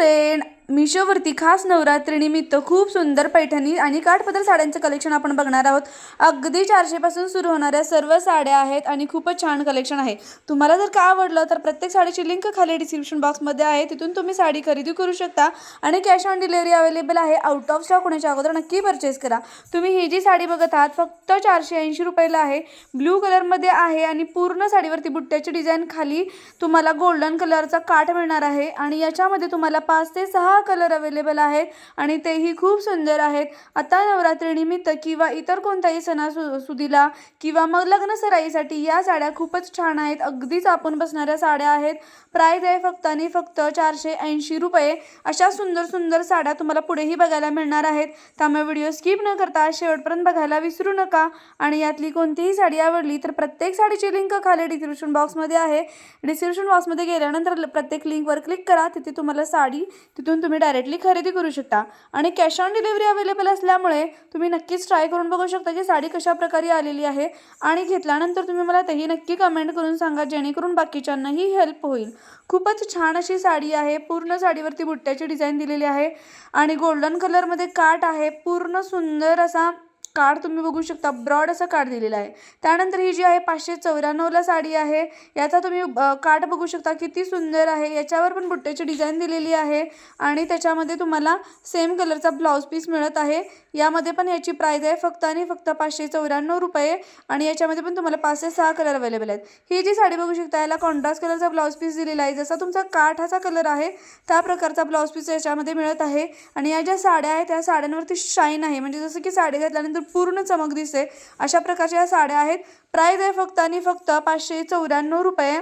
Friend, मिशोवरती खास नवरात्रीनिमित्त खूप सुंदर पैठणी आणि काठपदर साड्यांचं कलेक्शन आपण बघणार आहोत। अगदी 400 पासून सुरू होणाऱ्या सर्व साड्या आहेत आणि खूपच छान कलेक्शन आहे। तुम्हाला जर का आवडलं तर प्रत्येक साडीची लिंक खाली डिस्क्रिप्शन बॉक्समध्ये आहे, तिथून तुम्ही साडी खरेदी करू शकता आणि कॅश ऑन डिलिव्हरी अवेलेबल आहे। आउट ऑफ स्टॉक होण्याच्या अगोदर नक्की परचेस करा। तुम्ही ही जी साडी बघत आहात फक्त 480 रुपयाला आहे। ब्लू कलरमध्ये आहे आणि पूर्ण साडीवरती बुट्ट्याची डिझाइन, खाली तुम्हाला गोल्डन कलरचा काठ मिळणार आहे आणि याच्यामध्ये तुम्हाला 5 ते 6 कलर अवेलेबल आहेत आणि तेही खूप सुंदर आहेत। आता नवरात्रीनिमित्त किंवा इतर कोणत्याही सणासुदीला किंवा मग लग्न सराईसाठी या साड्या खूपच छान आहेत। अगदीच आपण बसणाऱ्या साड्या आहेत। प्राइस आहे फक्त आणि फक्त 480 रुपये। अशा सुंदर सुंदर साड्या तुम्हाला पुढेही बघायला मिळणार आहेत, त्यामुळे व्हिडिओ स्किप न करता शेवटपर्यंत बघायला विसरू नका। आणि यातली कोणतीही साडी आवडली तर प्रत्येक साडीची लिंक खाली डिस्क्रिप्शन बॉक्समध्ये आहे। डिस्क्रिप्शन बॉक्समध्ये गेल्यानंतर प्रत्येक लिंकवर क्लिक करा, तिथे तुम्हाला साडी तिथून तुम्ही डायरेक्टली खरेदी करू शकता आणि कॅश ऑन डिलिव्हरी अवेलेबल असल्यामुळे तुम्ही नक्कीच ट्राय करून बघू शकता की साडी कशा प्रकारे आलेली आहे आणि घेतल्यानंतर तुम्ही मला तेही नक्की कमेंट करून सांगा, जेणेकरून बाकीच्यांनाही हेल्प होईल। खूपच छान अशी साडी आहे। पूर्ण साडीवरती बुट्ट्याची डिझाइन दिलेली आहे आणि गोल्डन कलरमध्ये काठ आहे। पूर्ण सुंदर असा काठ तुम्ही बघू शकता, ब्रॉड असा काठ दिलेला आहे। त्यानंतर ही जी आहे 594 ला साडी आहे। याचा तुम्ही काठ बघू शकता किती सुंदर आहे। याच्यावर पण बुट्ट्याची डिझाइन दिलेली आहे आणि त्याच्यामध्ये तुम्हाला सेम कलरचा ब्लाउज पीस मिळत आहे। यामध्ये पण याची प्राइस आहे फक्त आणि फक्त 594 रुपये आणि याच्यामध्ये पण तुम्हाला 5 ते 6 कलर अवेलेबल आहेत। ही जी साडी बघू शकता याला कॉन्ट्रास्ट कलरचा ब्लाउज पीस दिलेला आहे। जसा तुमचा काठाचा कलर आहे त्या प्रकारचा ब्लाउज पीस याच्यामध्ये मिळत आहे आणि या ज्या साड्या आहेत त्या साड्यांवरती शाईन आहे, म्हणजे जसं की साडी घातल्यानंतर पूर्ण चमक दिसते, अशा प्रकारच्या साड्या आहेत। प्राइस आहे फक्त आणि फक्त 594 रुपये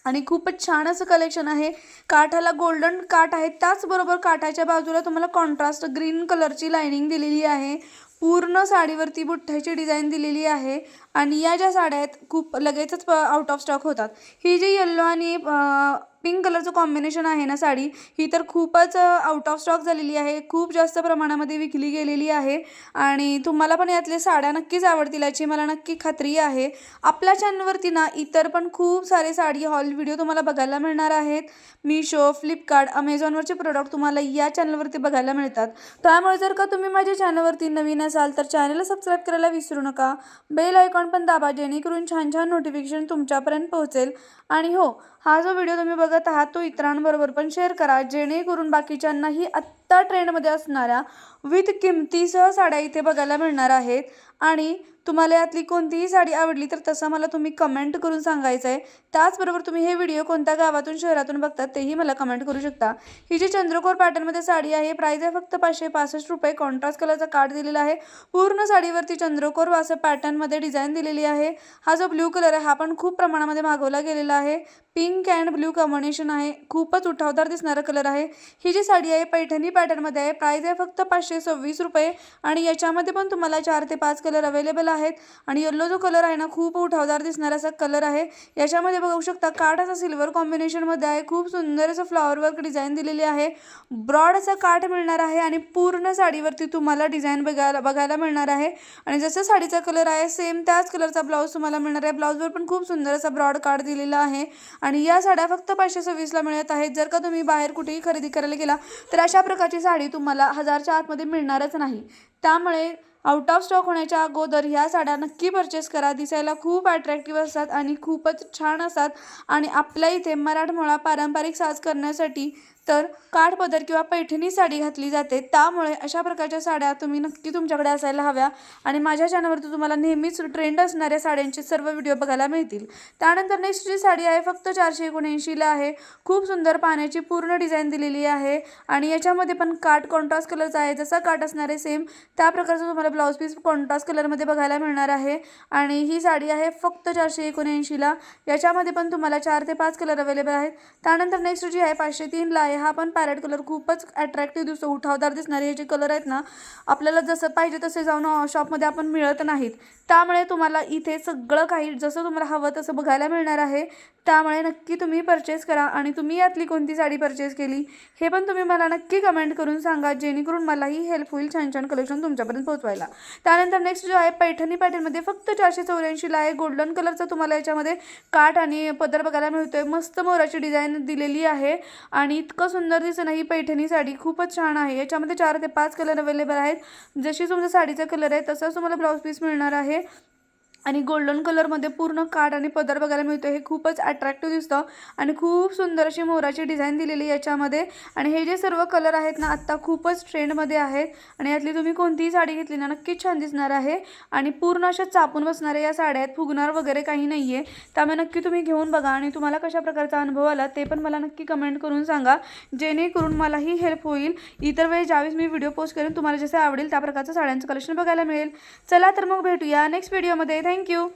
आणि खूपच छान असं कलेक्शन आहे। काठाला गोल्डन काठ आहे, त्याचबरोबर काठाच्या बाजूला तुम्हाला कॉन्ट्रास्ट ग्रीन कलरची लाइनिंग दिलेली आहे। पूर्ण साडीवरती बुट्ट्याची डिझाइन दिलेली आहे आणि या ज्या साड्या आहेत खूप लगेचच आउट ऑफ स्टॉक होतात। ही जी येलो आणि पिंक कलरचं कॉम्बिनेशन आहे ना साडी, ही तर खूपच आउट ऑफ स्टॉक झालेली आहे, खूप जास्त प्रमाणामध्ये विकली गेलेली आहे आणि तुम्हाला पण यातले साड्या नक्कीच आवडतील याची मला नक्की खात्री आहे। आपल्या चॅनलवरती ना इतर पण खूप सारे साडी हॉल व्हिडिओ तुम्हाला बघायला मिळणार आहेत। मिशो, फ्लिपकार्ट, अमेझॉनवरचे प्रोडक्ट तुम्हाला या चॅनलवरती बघायला मिळतात। त्यामुळे जर का तुम्ही माझ्या चॅनलवरती नवीन असाल तर चॅनलला सबस्क्राईब करायला विसरू नका, बेल आयकॉन पण दाबा, जेणेकरून छान छान नोटिफिकेशन तुमच्यापर्यंत पोहोचेल। आणि हो, हा जो व्हिडिओ तुम्ही बघत आहात तो इतरांबरोबर पण शेअर करा, जेणेकरून बाकीच्यांनाही आत्ता ट्रेंडमध्ये असणाऱ्या विथ किमतीसह साड्या इथे बघायला मिळणार आहेत। आणि तुम्हाला यातली कोणतीही साडी आवडली तर तसं मला तुम्ही कमेंट करून सांगायचं आहे। त्याचबरोबर तुम्ही हे व्हिडिओ कोणत्या गावातून शहरातून बघतात तेही मला कमेंट करू शकता। ही जी चंद्रकोर पॅटर्नमध्ये साडी आहे, प्राइस आहे फक्त 565 रुपये। कॉन्ट्रास्ट कलरचा काठ दिलेला आहे। पूर्ण साडीवरती चंद्रकोर असं पॅटर्नमध्ये डिझाइन दिलेली आहे। हा जो ब्ल्यू कलर आहे हा पण खूप प्रमाणामध्ये मागवला गेलेला आहे। पिंक अँड ब्ल्यू कॉम्बिनेशन आहे, खूपच उठावदार दिसणारा कलर आहे। ही जी साडी आहे पैठणी पॅटर्नमध्ये आहे, प्राइस आहे फक्त 526 रुपये आणि याच्यामध्ये पण तुम्हाला 4 ते 5 कलर अवेलेबल आहेत आणि येलो जो कलर आहे ना खूप उठावदार दिसणारा असा कलर आहे। याच्यामध्ये बघू शकता काठ असा सिल्वर कॉम्बिनेशनमध्ये आहे, खूप सुंदर असं फ्लॉवर वर्क डिझाइन दिलेली आहे। ब्रॉड असा काठ मिळणार आहे आणि पूर्ण साडीवरती तुम्हाला डिझाइन बघायला मिळणार आहे आणि जसं साडीचा कलर आहे सेम त्याच कलरचा ब्लाऊज तुम्हाला मिळणार आहे। ब्लाऊजवर पण खूप सुंदर असा ब्रॉड काठ दिलेला आहे आणि या साड्या फक्त 526 ला मिळत आहेत। जर का तुम्ही बाहेर कुठेही खरेदी करायला गेला तर अशा प्रकारची साडी तुम्हाला 1000च्या आतमध्ये मिळणारच नाही। त्यामुळे आउट ऑफ स्टॉक होण्याच्या अगोदर ह्या साड्या नक्की परचेस करा। दिसायला खूप अट्रॅक्टिव्ह असतात आणि खूपच छान असतात आणि आपल्या इथे मराठमोळा पारंपरिक साज करण्यासाठी तर काठपदर किंवा पैठणी साडी घातली जाते, त्यामुळे अशा प्रकारच्या साड्या तुम्ही नक्की तुमच्याकडे असायला हव्या आणि माझ्या चॅनलवरती तुम्हाला नेहमीच ट्रेंड असणाऱ्या साड्यांचे सर्व व्हिडिओ बघायला मिळतील। त्यानंतर नेक्स्ट जी साडी आहे फक्त 479 ला आहे। खूप सुंदर पाण्याची पूर्ण डिझाइन दिलेली आहे आणि याच्यामध्ये पण काठ कॉन्ट्रास्ट कलरचा आहे, जसा काठ असणार आहे सेम त्या प्रकारचा तुम्हाला ब्लाउज पीस कॉन्ट्रास्ट कलरमध्ये बघायला मिळणार आहे आणि ही साडी आहे फक्त 479 ला। याच्यामध्ये पण तुम्हाला 4 ते 5 कलर अवेलेबल आहेत। त्यानंतर नेक्स्ट जी आहे 503 ला आहे। हा पण पॅरेट कलर खूपच अट्रॅक्टिव्ह दिसतो, उठावदार दिसणारे हे जे कलर आहेत ना आपल्याला जसं पाहिजे तसे जाऊन शॉपमध्ये आपण मिळत नाहीत, त्यामुळे तुम्हाला इथे सगळं काही जसं तुम्हाला हवं तसं बघायला मिळणार आहे। त्यामुळे नक्की तुम्ही परचेस करा आणि तुम्ही यातली कोणती साडी परचेस केली हे पण तुम्ही मला नक्की कमेंट करून सांगा, जेणेकरून मलाही हेल्प होईल छान छान कलेक्शन तुमच्यापर्यंत पोहोचवायला। त्यानंतर नेक्स्ट जो आहे पैठणी पॅटर्नमध्ये फक्त 484 ला आहे। गोल्डन कलरचा तुम्हाला याच्यामध्ये काठ आणि पदर बघायला मिळतोय, मस्त मोराची डिझाइन दिलेली आहे आणि इतकं सुंदर दिसतं ना ही पैठणी साडी, खूपच छान आहे. याच्यामध्ये 4 ते 5 कलर अवेलेबल आहेत. जशी तुमच्या साडीचा कलर आहे तसाच तुम्हाला ब्लाऊज पीस मिळणार आहे. आणि गोल्डन कलरमध्ये पूर्ण काठ आणि पदर बघायला मिळतो. हे खूपच अट्रॅक्टिव्ह दिसतं आणि खूप सुंदर अशी मोराची डिझाईन दिलेली याच्यामध्ये. आणि हे जे सर्व कलर आहेत ना आत्ता खूपच ट्रेंडमध्ये आहेत आणि यातली तुम्ही कोणतीही साडी घेतली ना नक्कीच छान दिसणार आहे. आणि पूर्ण अशा चापून बसणाऱ्या या साड्या आहेत, फुगणार वगैरे काही नाही आहे. त्यामुळे नक्की तुम्ही घेऊन बघा आणि तुम्हाला कशा प्रकारचा अनुभव आला ते पण मला नक्की कमेंट करून सांगा, जेणेकरून मलाही हेल्प होईल. इतर वेळी ज्यावेळेस मी व्हिडिओ पोस्ट करेन तुम्हाला जसे आवडेल त्या प्रकारचं साड्यांचं कलेक्शन बघायला मिळेल. चला तर मग भेटूया नेक्स्ट व्हिडिओमध्ये. थँक्यू.